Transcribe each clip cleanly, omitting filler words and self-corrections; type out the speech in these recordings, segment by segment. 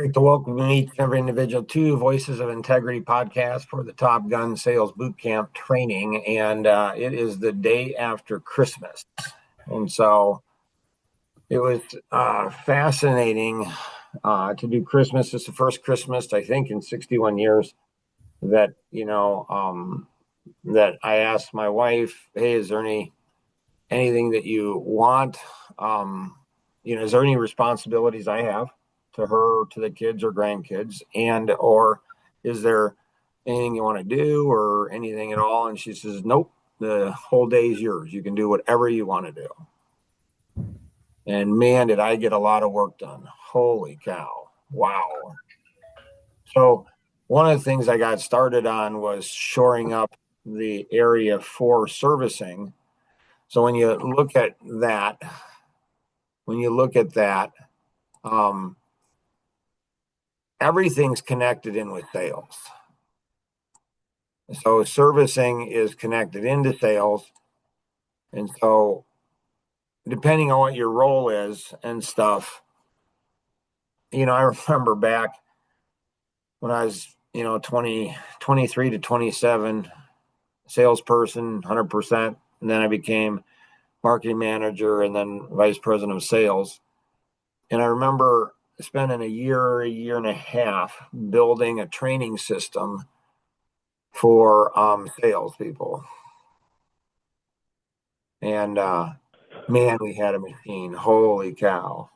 like to welcome each and every individual to Voices of Integrity podcast for the Top Gun Sales Bootcamp training. And it is the day after Christmas. And so it was fascinating to do Christmas. It's the first Christmas, I think, in 61 years that, that I asked my wife, hey, is there anything that you want? Is there any responsibilities I have to her, to the kids or grandkids, or is there anything you want to do or anything at all? And she says, nope, the whole day is yours. You can do whatever you want to do. And man, did I get a lot of work done. Holy cow. Wow. So one of the things I got started on was shoring up the area for servicing. So when you look at that, everything's connected in with sales. So servicing is connected into sales. And so depending on what your role is and stuff, I remember back when I was, 23 to 27, salesperson, 100%. And then I became marketing manager and then vice president of sales. And I remember spending a year and a half building a training system for salespeople. And man, we had a machine. Holy cow.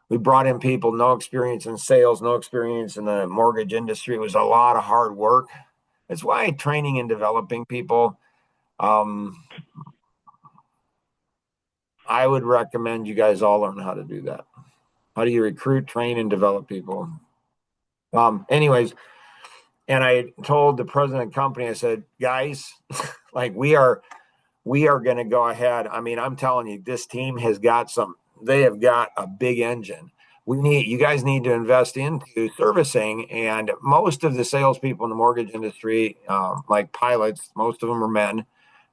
We brought in people, no experience in sales, no experience in the mortgage industry. It was a lot of hard work. That's why training and developing people, I would recommend you guys all learn how to do that. How do you recruit, train, and develop people? Anyways, and I told the president of the company, I said, guys, we are going to go ahead. I mean, I'm telling you, this team they have got a big engine. You guys need to invest into servicing. And most of the salespeople in the mortgage industry, like pilots, most of them are men,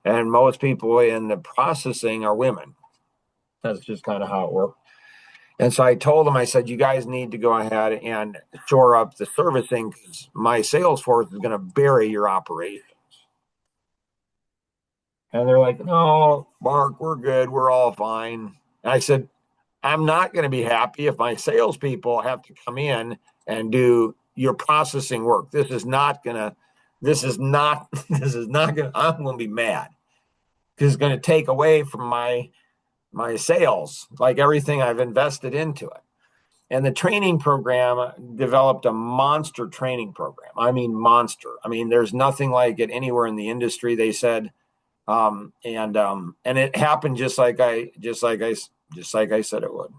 and most people in the processing are women. That's just kind of how it works. And so I told them, I said, you guys need to go ahead and shore up the servicing because my sales force is going to bury your operations. And they're like, no, Mark, we're good. We're all fine. And I said, I'm not going to be happy if my salespeople have to come in and do your processing work. I'm going to be mad because it's going to take away from my sales, like everything I've invested into it. And the training program developed a monster training program. I mean, monster. I mean, there's nothing like it anywhere in the industry, they said. And it happened just like I said it would.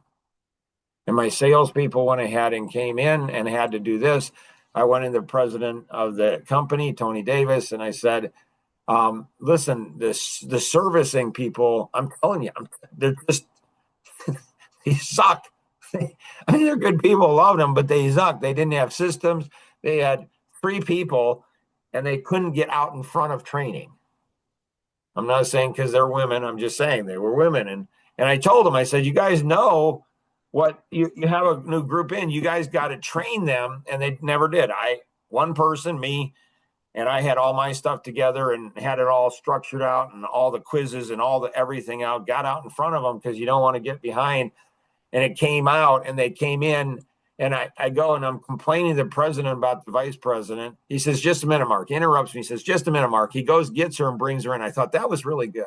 And my salespeople went ahead and came in and had to do this. I went into the president of the company, Tony Davis, and I said, listen, the servicing people, I'm telling you, they're just, they suck. I mean, they're good people, love them, but they suck. They didn't have systems. They had 3 people and they couldn't get out in front of training. I'm not saying because they're women. I'm just saying they were women. And I told them, I said, you guys know what you have a new group in, you guys got to train them. And they never did. One person, me, and I had all my stuff together and had it all structured out and all the quizzes and everything out, got out in front of them because you don't want to get behind. And it came out and they came in and I go and I'm complaining to the president about the vice president. He says, just a minute, Mark. He interrupts me. He says, just a minute, Mark. He goes, gets her and brings her in. I thought that was really good.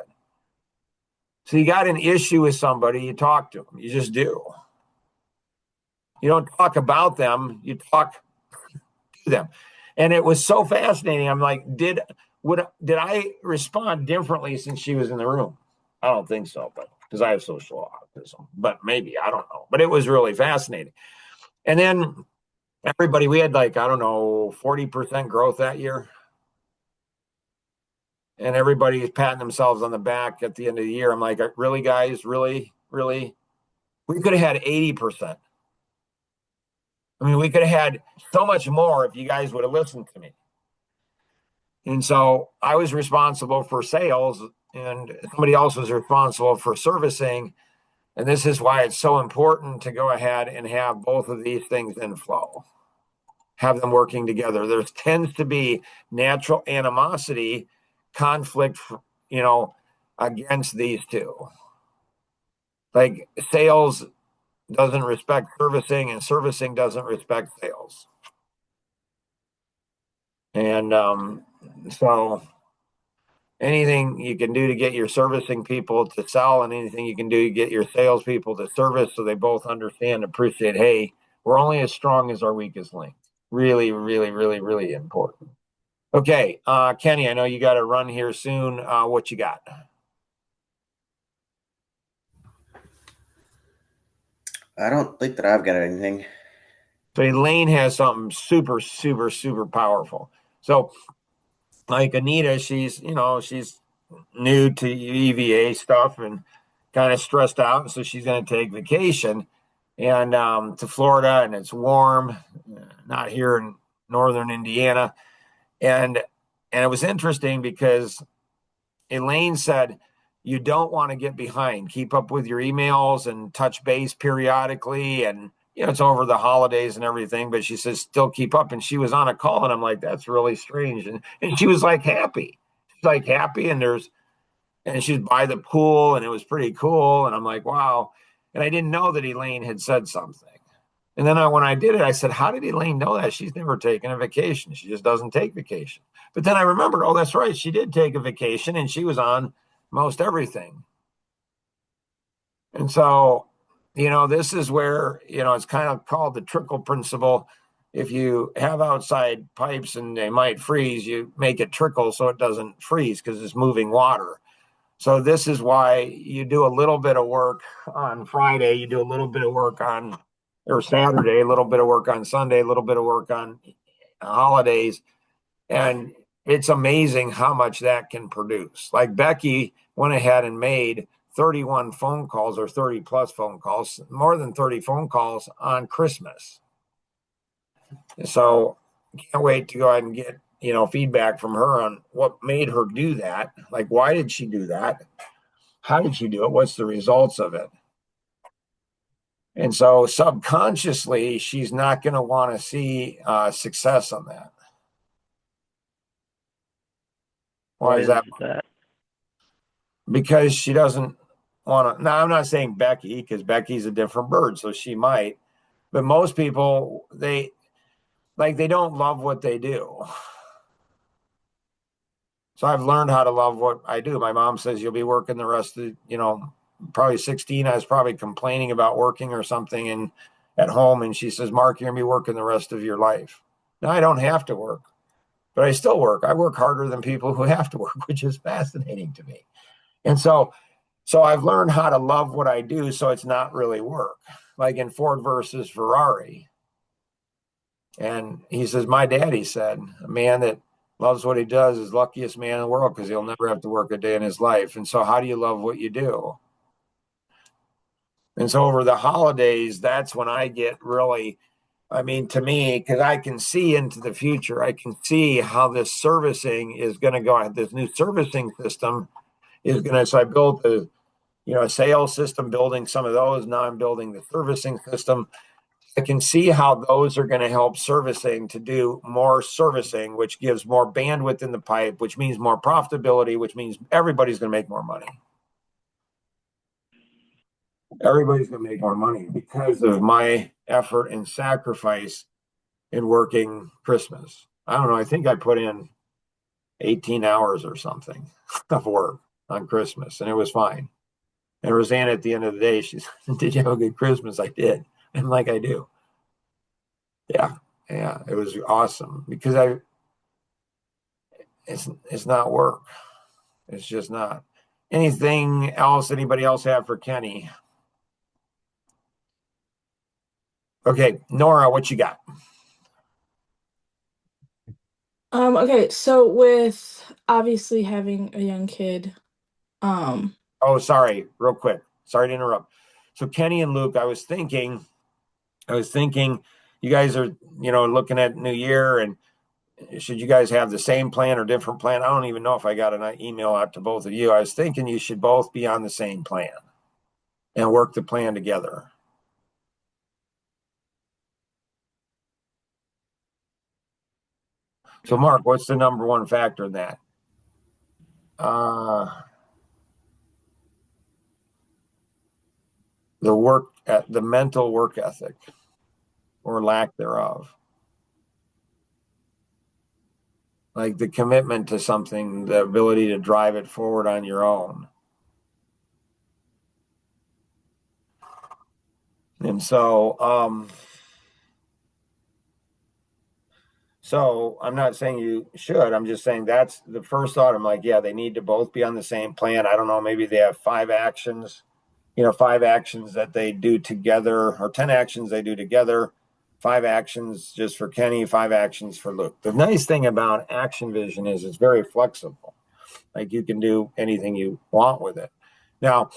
So you got an issue with somebody, you talk to them. You just do. You don't talk about them. You talk to them. And it was so fascinating. I'm like, did I respond differently since she was in the room? I don't think so, but because I have social autism, but maybe, I don't know. But it was really fascinating. And then everybody, we had 40% growth that year. And everybody is patting themselves on the back at the end of the year. I'm like, really, guys? Really? Really? We could have had 80%. I mean, we could have had so much more if you guys would have listened to me. And so I was responsible for sales and somebody else was responsible for servicing. And this is why it's so important to go ahead and have both of these things in flow, have them working together. There tends to be natural animosity, conflict, against these two. Like sales doesn't respect servicing, and servicing doesn't respect sales. And so anything you can do to get your servicing people to sell, and anything you can do to get your salespeople to service, so they both understand and appreciate, hey, we're only as strong as our weakest link. Really, really, really, really important. Okay, Kenny, I know you got to run here soon. What you got? I don't think that I've got anything. So Elaine has something super, super, super powerful. So, like Anita, she's new to EVA stuff and kind of stressed out, and so she's going to take vacation and to Florida, and it's warm, not here in northern Indiana, and it was interesting because Elaine said, you don't want to get behind. Keep up with your emails and touch base periodically. And, it's over the holidays and everything, but she says, still keep up. And she was on a call, and I'm like, that's really strange. And she was like happy. She's like happy. And she's by the pool, and it was pretty cool. And I'm like, wow. And I didn't know that Elaine had said something. And then when I did it, I said, how did Elaine know that? She's never taken a vacation. She just doesn't take vacation. But then I remembered, oh, that's right. She did take a vacation, and she was on most everything. And so, this is where, it's kind of called the trickle principle. If you have outside pipes and they might freeze, you make it trickle so it doesn't freeze because it's moving water. So this is why you do a little bit of work on Friday, you do a little bit of work on or Saturday, a little bit of work on Sunday, a little bit of work on holidays. And it's amazing how much that can produce. Like Becky went ahead and made 31 phone calls or 30 plus phone calls, more than 30 phone calls on Christmas. So can't wait to go ahead and get, feedback from her on what made her do that. Like, why did she do that? How did she do it? What's the results of it? And so subconsciously, she's not going to want to see success on that. Why Why is is that? that? Because she doesn't want to. Now, I'm not saying Becky, because Becky's a different bird, so she might. But most people, they don't love what they do. So I've learned how to love what I do. My mom says you'll be working the rest of, probably 16. I was probably complaining about working or something and at home. And she says, Mark, you're going to be working the rest of your life. Now I don't have to work, but I still work. I work harder than people who have to work, which is fascinating to me. And so I've learned how to love what I do. So it's not really work, like in Ford versus Ferrari. And he says, my daddy said, a man that loves what he does is luckiest man in the world because he'll never have to work a day in his life. And so how do you love what you do? And so over the holidays, that's when I get really, to me, because I can see into the future, I can see how this servicing is going to go. This new servicing system is going to, so I built a sales system, building some of those. Now I'm building the servicing system. I can see how those are going to help servicing to do more servicing, which gives more bandwidth in the pipe, which means more profitability, which means everybody's going to make more money. Everybody's going to make more money because of my effort and sacrifice in working Christmas. I don't know. I think I put in 18 hours or something of work on Christmas, and it was fine. And Rosanna, at the end of the day, she said, did you have a good Christmas? I did. And like I do. Yeah. Yeah. It was awesome because it's not work. It's just not. Anything else? Anybody else have for Kenny? Okay, Nora, what you got? Okay, so with obviously having a young kid, Oh, sorry, real quick. Sorry to interrupt. So Kenny and Luke, I was thinking, you guys are, looking at New Year, and should you guys have the same plan or different plan? I don't even know if I got an email out to both of you. I was thinking you should both be on the same plan. and work the plan together. So, Mark, what's the number one factor in that? The mental work ethic or lack thereof. Like the commitment to something, the ability to drive it forward on your own. And so I'm not saying you should. I'm just saying that's the first thought. I'm like, yeah, they need to both be on the same plan. I don't know, maybe they have 5 actions, 5 actions that they do together, or 10 actions they do together, 5 actions just for Kenny, 5 actions for Luke. The nice thing about Action Vision is it's very flexible. Like you can do anything you want with it. Now,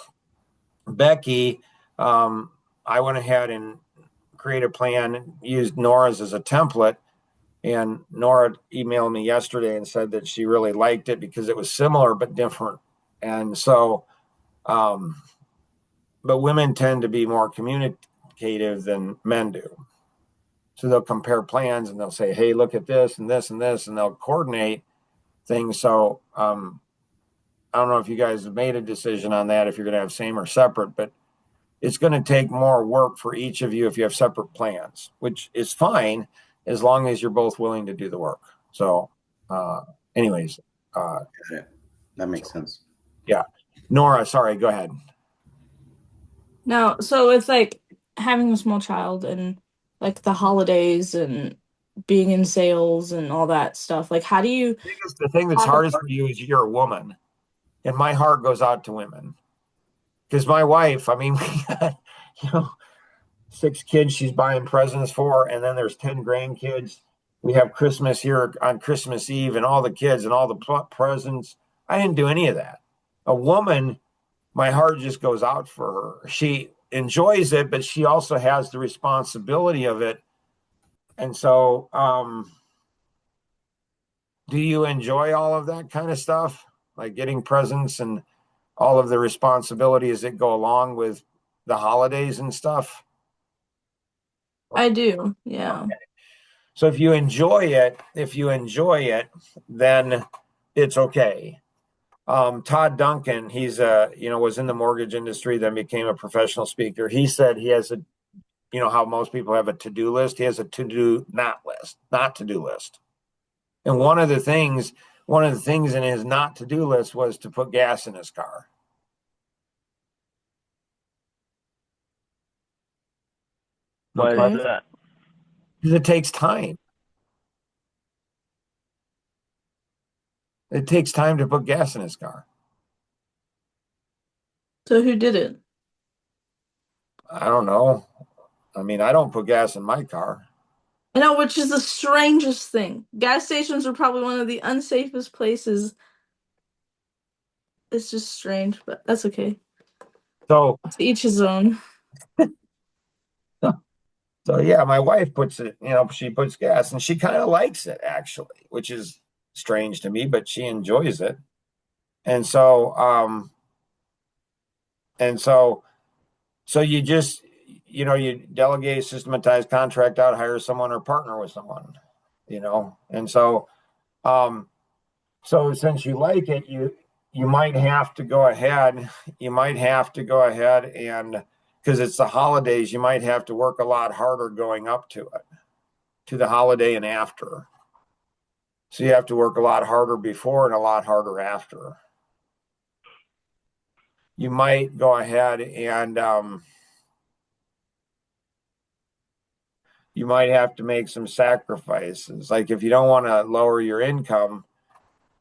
Becky, I went ahead and created a plan, used Nora's as a template. And Nora emailed me yesterday and said that she really liked it because it was similar but different. And so, but women tend to be more communicative than men do. So they'll compare plans and they'll say, hey, look at this and this and this, and they'll coordinate things. So I don't know if you guys have made a decision on that, if you're going to have same or separate, but it's going to take more work for each of you if you have separate plans, which is fine as long as you're both willing to do the work. So anyways. That makes sense. Yeah. Nora, sorry, go ahead. No, so it's like having a small child and like the holidays and being in sales and all that stuff. Like, how do you? The thing that's hardest for you is you're a woman, and my heart goes out to women because my wife, I mean, we got, 6 kids she's buying presents for, and then there's 10 grandkids. We have Christmas here on Christmas Eve, and all the kids and all the presents. I didn't do any of that. A woman, my heart just goes out for her. She enjoys it, but she also has the responsibility of it. And so, do you enjoy all of that kind of stuff, like getting presents and all of the responsibilities that go along with the holidays and stuff? I do, yeah. Okay. So if you enjoy it, then it's okay. Todd Duncan, he's was in the mortgage industry, then became a professional speaker. He said he has how most people have a to-do list. He has a to-do not to-do list. And one of the things in his not to-do list was to put gas in his car. Why is that? Because it takes time. It takes time to put gas in his car. So who did it? I don't know. I mean, I don't put gas in my car. I know, which is the strangest thing. Gas stations are probably one of the unsafest places. It's just strange, but that's okay. So to each his own. So yeah, my wife puts it, she puts gas and she kind of likes it actually, which is strange to me, but she enjoys it. And so, so you just, you delegate, systematize, contract out, hire someone or partner with someone, and so, so since you like it, you might have to go ahead and, because it's the holidays, you might have to work a lot harder going up to it, to the holiday and after. So you have to work a lot harder before and a lot harder after. You might go ahead and you might have to make some sacrifices. Like if you don't want to lower your income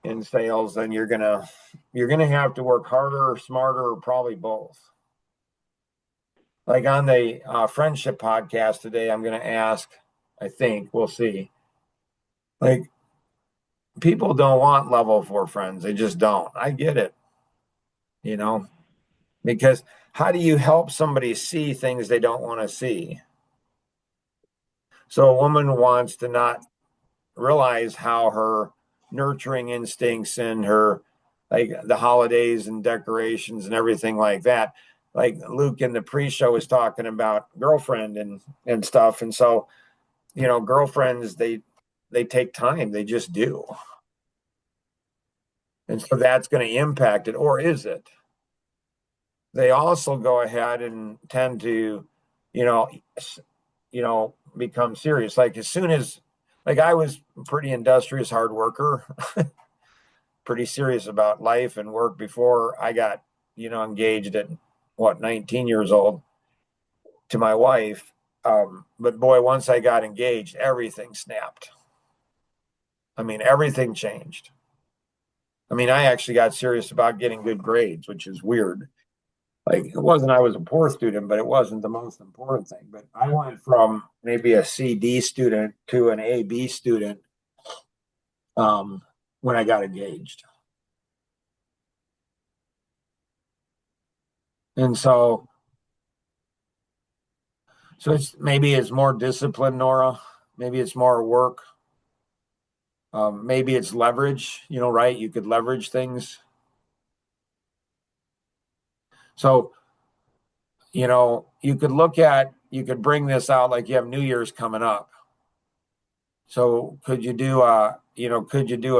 in sales, then you're gonna have to work harder, smarter, or probably both. Like on the friendship podcast today, I'm going to ask, I think, we'll see. Like, people don't want level 4 friends. They just don't. I get it, because how do you help somebody see things they don't want to see? So a woman wants to not realize how her nurturing instincts and her, like the holidays and decorations and everything like that, like Luke in the pre-show was talking about girlfriend and stuff. And so, girlfriends, they take time. They just do. And so that's going to impact it, or is it? They also go ahead and tend to, become serious. Like as soon as, like I was a pretty industrious, hard worker, pretty serious about life and work before I got, engaged at 19 years old to my wife. But boy, once I got engaged, everything snapped. I mean, everything changed. I mean, I actually got serious about getting good grades, which is weird. Like it wasn't I was a poor student, but it wasn't the most important thing. But I went from maybe a CD student to an AB student when I got engaged. And so it's more discipline, Nora. Maybe it's more work. Maybe it's leverage, right? You could leverage things. So, you could bring this out like you have New Year's coming up. So could you do a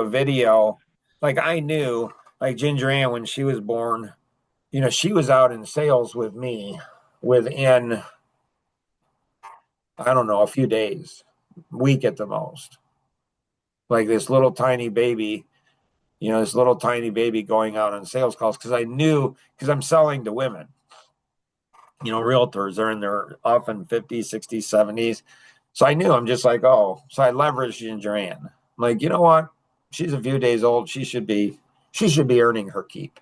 video? Like I knew, like Ginger Ann, when she was born, she was out in sales with me within, I don't know, a few days, week at the most. Like this little tiny baby, going out on sales calls because I knew, because I'm selling to women, realtors, they're in their often 50s, 60s, 70s. So I knew, I'm just like, oh, so I leveraged Ginger Ann. I'm like, you know what? She's a few days old. She should be earning her keep.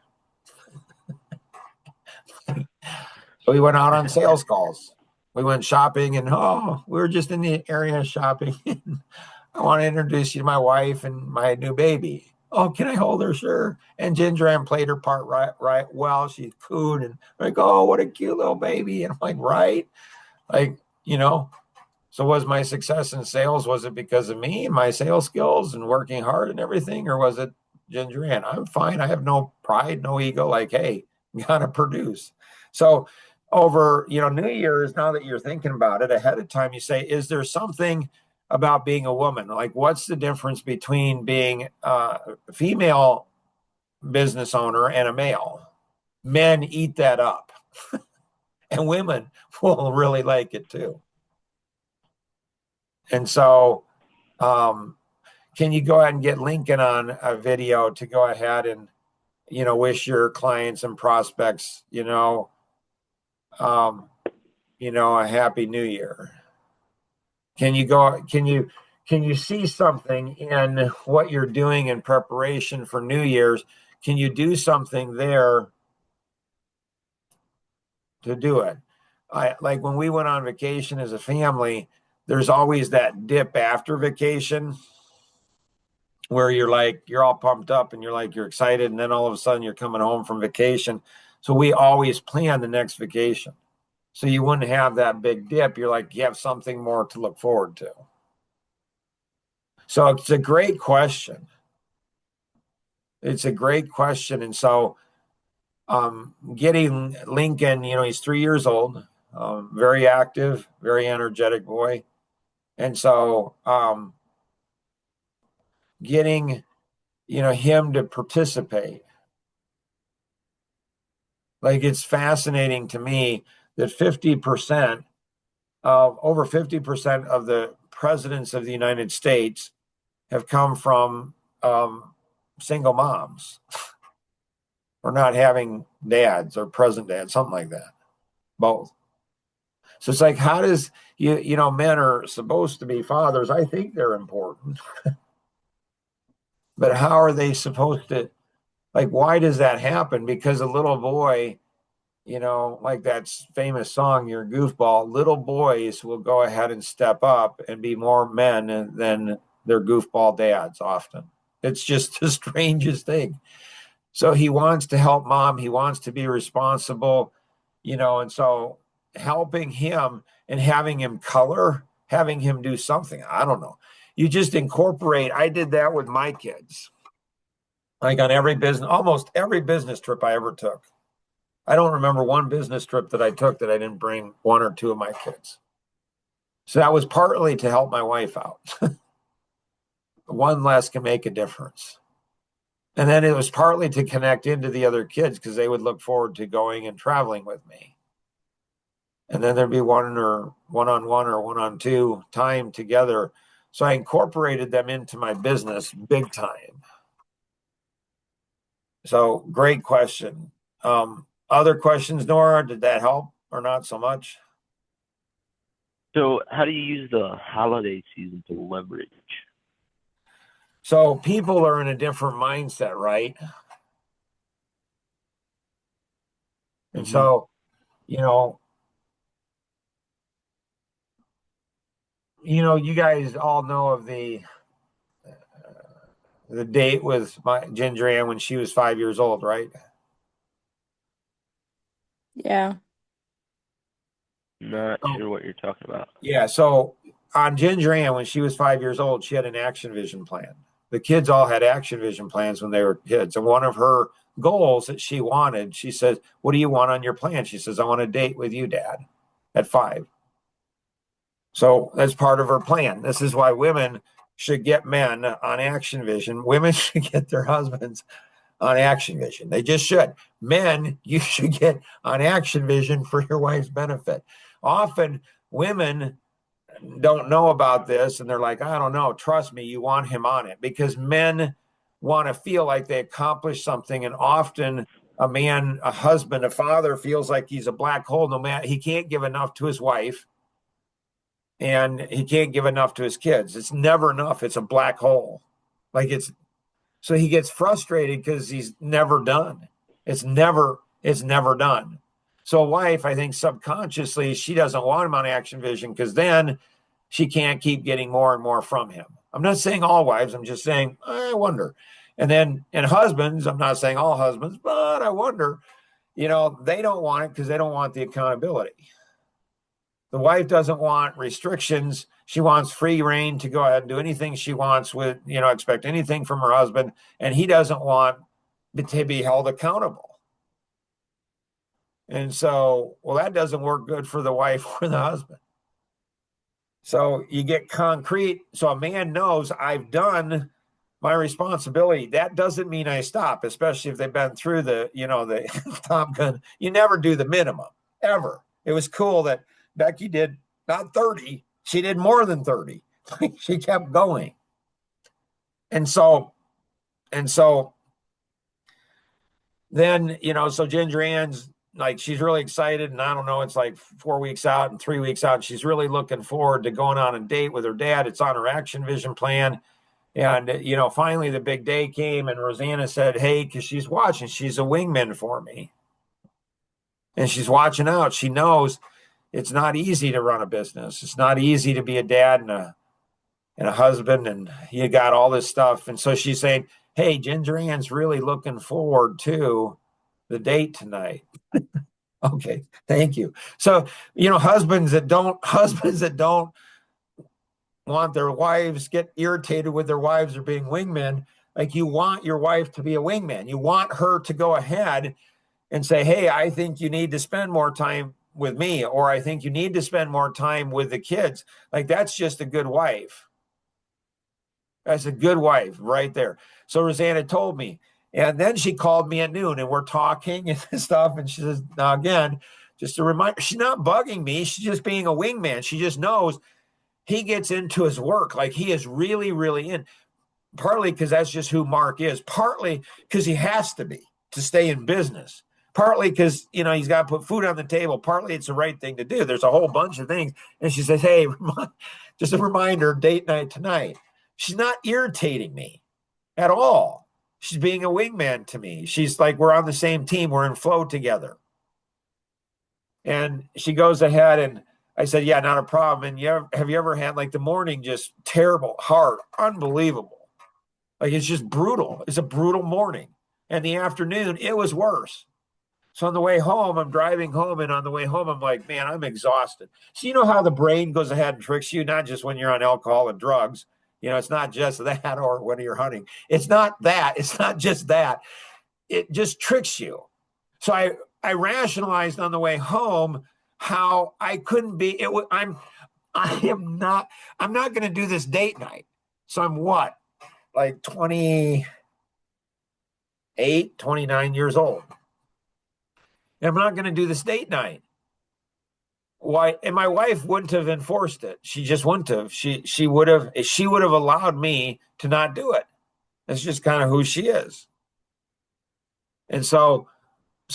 So we went out on sales calls. We went shopping and we were just in the area shopping. I want to introduce you to my wife and my new baby. Oh, can I hold her? Sure. And Ginger Ann played her part right well. She cooed and like, oh, what a cute little baby. And I'm like, right. Like, so was my success in sales, was it because of me and my sales skills and working hard and everything? Or was it Ginger Ann? I'm fine. I have no pride, no ego. Like, hey, gotta produce. So over, New Year's, now that you're thinking about it ahead of time, you say, is there something about being a woman? Like, what's the difference between being a female business owner and a male? Men eat that up, and women will really like it too. And so, can you go ahead and get Lincoln on a video to go ahead and, wish your clients and prospects, a happy new year? Can you see something in what you're doing in preparation for New Year's? Can you do something there to do it? Like when we went on vacation as a family, there's always that dip after vacation where you're all pumped up and you're excited. And then all of a sudden you're coming home from vacation. So we always plan the next vacation. So you wouldn't have that big dip. You have something more to look forward to. So it's a great question. And so getting Lincoln, he's 3 years old, very active, very energetic boy. And so getting, him to participate. Like it's fascinating to me that over 50% of the presidents of the United States have come from single moms or not having dads or present dads, something like that, both. So it's like, how does, men are supposed to be fathers. I think they're important. But how are they supposed to, like, why does that happen? Because a little boy, like that famous song, You're a Goofball, little boys will go ahead and step up and be more men than their goofball dads often. It's just the strangest thing. So he wants to help mom. He wants to be responsible, and so helping him and having him color, having him do something. I don't know. You just incorporate. I did that with my kids. Like on almost every business trip I ever took, I don't remember one business trip that I took that I didn't bring one or two of my kids. So that was partly to help my wife out. One less can make a difference. And then it was partly to connect into the other kids because they would look forward to going and traveling with me. And then there'd be one-on-one or one-on-two time together. So I incorporated them into my business big time. So great question. Other questions, Nora? Did that help or not so much? So how do you use the holiday season to leverage? So people are in a different mindset, right? And so, you guys all know of the date with my Ginger Ann when she was 5 years old, right? Yeah. Not sure what you're talking about. Yeah. So on Ginger Ann, when she was 5 years old, she had an action vision plan. The kids all had action vision plans when they were kids. And one of her goals that she wanted, she says, "What do you want on your plan?" She says, "I want to date with you, Dad," at 5. So that's part of her plan. This is why women should get men on action vision. Women should get their husbands on action vision. They just should. Men, you should get on action vision for your wife's benefit. Often women don't know about this and they're like, "I don't know." Trust me, you want him on it because men want to feel like they accomplished something. And often a man, a husband, a father feels like he's a black hole. No matter, he can't give enough to his wife and he can't give enough to his kids. It's never enough. It's a black hole. So he gets frustrated because he's never done. It's never done. So a wife, I think subconsciously, she doesn't want him on action vision because then she can't keep getting more and more from him. I'm not saying all wives. I'm just saying, I wonder. And husbands, I'm not saying all husbands, but I wonder, they don't want it because they don't want the accountability. The wife doesn't want restrictions. She wants free reign to go ahead and do anything she wants with, expect anything from her husband. And he doesn't want to be held accountable. And so, well, that doesn't work good for the wife or the husband. So you get concrete. So a man knows I've done my responsibility. That doesn't mean I stop, especially if they've been through the Top Gun. You never do the minimum, ever. It was cool that Becky did not 30. She did more than 30. She kept going. And so then, so Ginger Ann's like, she's really excited. And I don't know, it's like 4 weeks out and 3 weeks out. She's really looking forward to going on a date with her dad. It's on her action vision plan. And, finally the big day came and Rosanna said, "Hey," because she's watching, she's a wingman for me. And she's watching out. She knows it's not easy to run a business. It's not easy to be a dad and a husband, and you got all this stuff. And so she's saying, "Hey, Ginger Ann's really looking forward to the date tonight." Okay, thank you. So, husbands that don't want their wives, get irritated with their wives or being wingmen. Like, you want your wife to be a wingman. You want her to go ahead and say, "Hey, I think you need to spend more time with me," or "I think you need to spend more time with the kids." Like, that's just a good wife. That's a good wife right there. So Rosanna told me, and then she called me at noon and we're talking and stuff. And she says, now again, just a reminder, she's not bugging me. She's just being a wingman. She just knows he gets into his work. Like, he is really, really in, partly because that's just who Mark is, partly because he has to be to stay in business. Partly because, he's got to put food on the table. Partly it's the right thing to do. There's a whole bunch of things. And she says, "Hey, just a reminder, date night tonight." She's not irritating me at all. She's being a wingman to me. She's like, we're on the same team. We're in flow together. And she goes ahead and I said, "Yeah, not a problem." And have you ever had like the morning just terrible, hard, unbelievable? Like, it's just brutal. It's a brutal morning. And the afternoon, it was worse. So on the way home, I'm driving home, and on the way home, I'm like, man, I'm exhausted. So you know how the brain goes ahead and tricks you, not just when you're on alcohol and drugs. It's not just that, or when you're hunting. It's not that. It's not just that. It just tricks you. So I I rationalized on the way home how I couldn't be. I'm not going to do this date night. So I'm what, like 28, 29 years old. And I'm not going to do this date night. Why? And my wife wouldn't have enforced it. She just wouldn't have. She would have allowed me to not do it. That's just kind of who she is. And so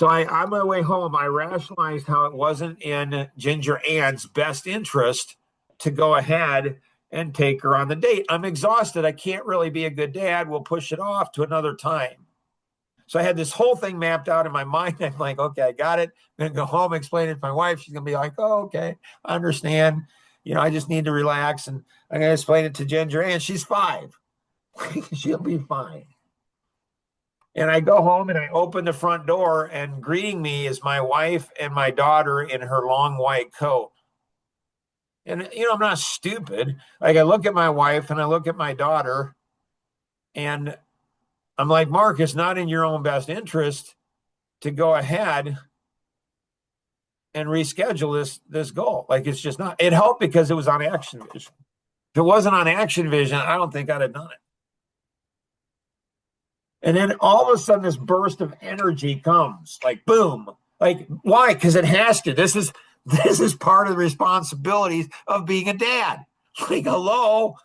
on my way home, I rationalized how it wasn't in Ginger Ann's best interest to go ahead and take her on the date. I'm exhausted. I can't really be a good dad. We'll push it off to another time. So I had this whole thing mapped out in my mind. I'm like, okay, I got it. I'm going to go home, explain it to my wife. She's going to be like, oh, okay, I understand. I just need to relax. And I'm going to explain it to Ginger Ann. She's 5. She'll be fine. And I go home and I open the front door, and greeting me is my wife and my daughter in her long white coat. And, I'm not stupid. Like, I look at my wife and I look at my daughter, and I'm like, Mark, it's not in your own best interest to go ahead and reschedule this goal. Like, it's just not. It helped because it was on Action Vision. If it wasn't on Action Vision, I don't think I'd have done it. And then all of a sudden, this burst of energy comes, like boom. Like, why? Because it has to. This is part of the responsibilities of being a dad. Like, hello.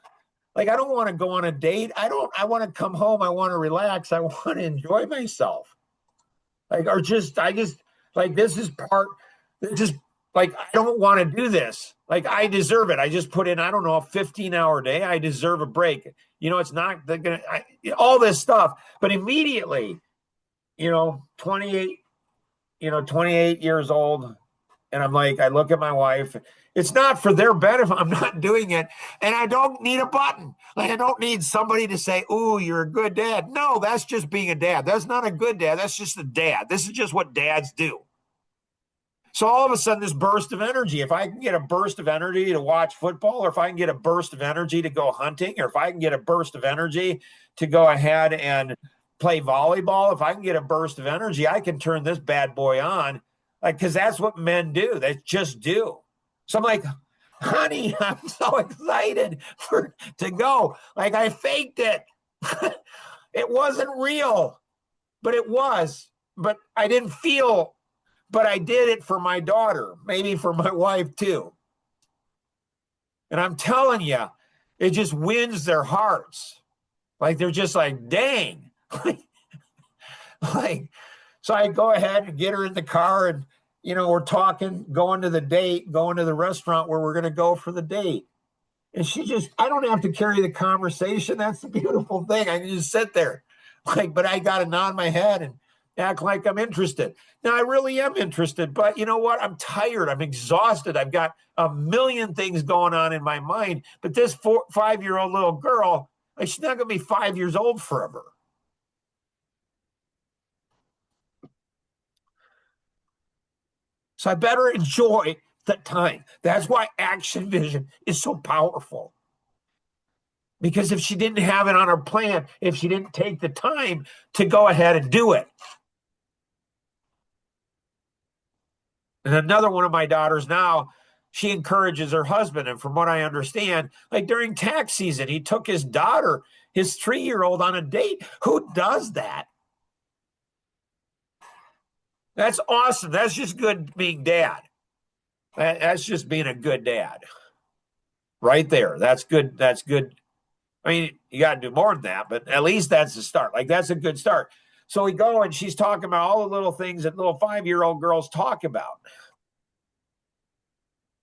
Like, I don't want to go on a date. I want to come home. I want to relax. I want to enjoy myself. Like, this is part, just like, I don't want to do this. Like, I deserve it. I just put in, I don't know, a 15-hour day. I deserve a break. It's not all this stuff. But immediately, 28 years old. And I'm like, I look at my wife. It's not for their benefit. I'm not doing it. And I don't need a button. Like, I don't need somebody to say, ooh, you're a good dad. No, that's just being a dad. That's not a good dad. That's just a dad. This is just what dads do. So all of a sudden, this burst of energy, if I can get a burst of energy to watch football, or if I can get a burst of energy to go hunting, or if I can get a burst of energy to go ahead and play volleyball, if I can get a burst of energy, I can turn this bad boy on. Like, because that's what men do. They just do. So I'm like, honey, I'm so excited to go. Like, I faked it. It wasn't real, but it was. But I didn't feel, but I did it for my daughter, maybe for my wife too. And I'm telling you, it just wins their hearts. Like, they're just like, dang. So I go ahead and get her in the car, and we're talking, going to the restaurant where we're going to go for the date. And I don't have to carry the conversation. That's the beautiful thing. I can just sit there. But I got to nod my head and act like I'm interested. Now, I really am interested, but you know what? I'm tired. I'm exhausted. I've got a million things going on in my mind. But this 5-year-old little girl, she's not going to be 5 years old forever. So I better enjoy the time. That's why Action Vision is so powerful. Because if she didn't have it on her plan, if she didn't take the time to go ahead and do it. And another one of my daughters now, she encourages her husband. And from what I understand, like during tax season, he took his daughter, his 3-year-old, on a date. Who does that? That's awesome. That's just good being dad. That's just being a good dad. Right there. That's good. That's good. I mean, you got to do more than that, but at least that's the start. Like, that's a good start. So we go, and she's talking about all the little things that little 5-year-old girls talk about.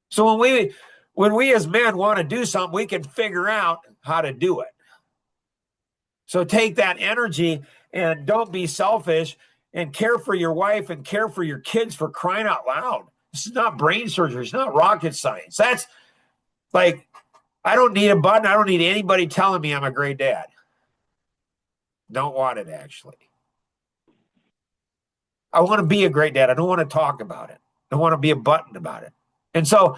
So when we as men want to do something, we can figure out how to do it. So take that energy and don't be selfish, and care for your wife and care for your kids, for crying out loud. This is not brain surgery. It's not rocket science. That's like, I don't need a button. I don't need anybody telling me I'm a great dad. Don't want it, actually. I want to be a great dad. I don't want to talk about it. I don't want to be a button about it. And so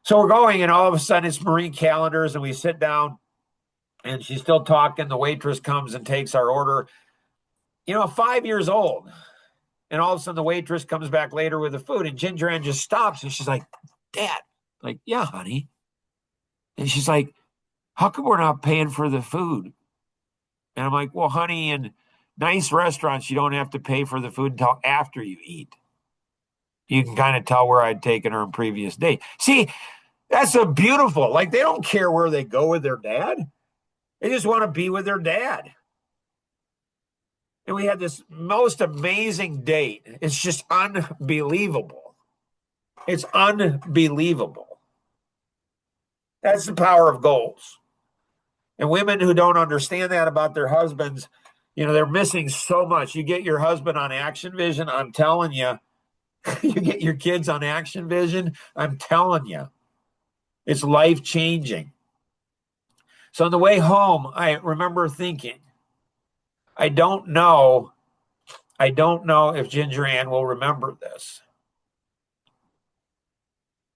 we're going, and all of a sudden it's Marie Callender's, and we sit down, and she's still talking. The waitress comes and takes our order. 5 years old. And all of a sudden the waitress comes back later with the food, and Ginger Ann just stops and she's like, Dad, like, yeah, honey. And she's like, how come we're not paying for the food? And I'm like, well, honey, in nice restaurants, you don't have to pay for the food until after you eat. You can kind of tell where I'd taken her in previous day. See, that's a beautiful, like, they don't care where they go with their dad. They just want to be with their dad. And we had this most amazing date. It's just unbelievable. It's unbelievable. That's the power of goals. And women who don't understand that about their husbands, they're missing so much. You get your husband on Action Vision, I'm telling you. You get your kids on Action Vision, I'm telling you. It's life-changing. So on the way home, I remember thinking, I don't know if Ginger Ann will remember this,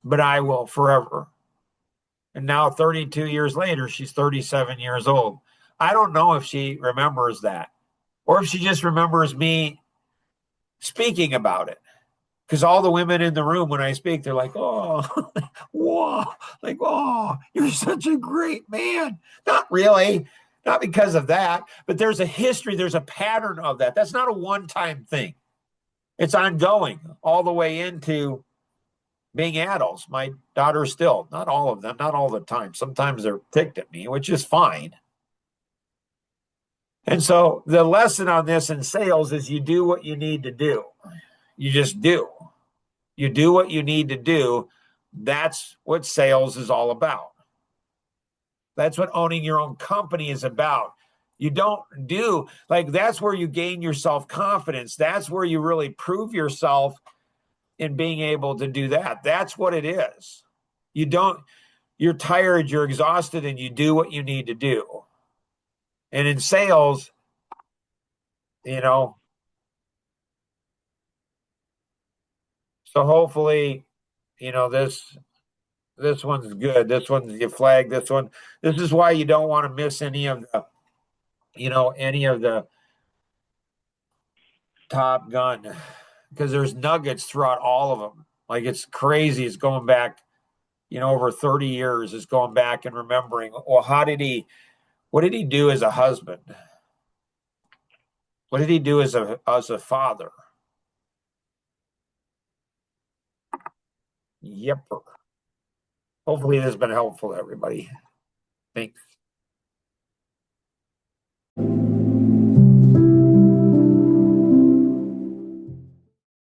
but I will forever. And now 32 years later, she's 37 years old. I don't know if she remembers that or if she just remembers me speaking about it. Because all the women in the room, when I speak, they're like, oh, whoa, like, oh, you're such a great man. Not really, not because of that, but there's a history, there's a pattern of that. That's not a one-time thing. It's ongoing all the way into being adults. My daughters still, not all of them, not all the time. Sometimes they're ticked at me, which is fine. And so the lesson on this in sales is you do what you need to do. You just do. You do what you need to do. That's what sales is all about. That's what owning your own company is about. You don't do, like, that's where you gain your self-confidence. That's where you really prove yourself in being able to do that. That's what it is. You're tired, you're exhausted, and you do what you need to do. And in sales, so hopefully, this one's good. This one's, you flag this one. This is why you don't want to miss any of the Top Gun, because there's nuggets throughout all of them. Like, it's crazy. It's going back, over 30 years. It's going back and remembering, well, what did he do as a husband? What did he do as a father? Yep. Hopefully this has been helpful to everybody. Thanks.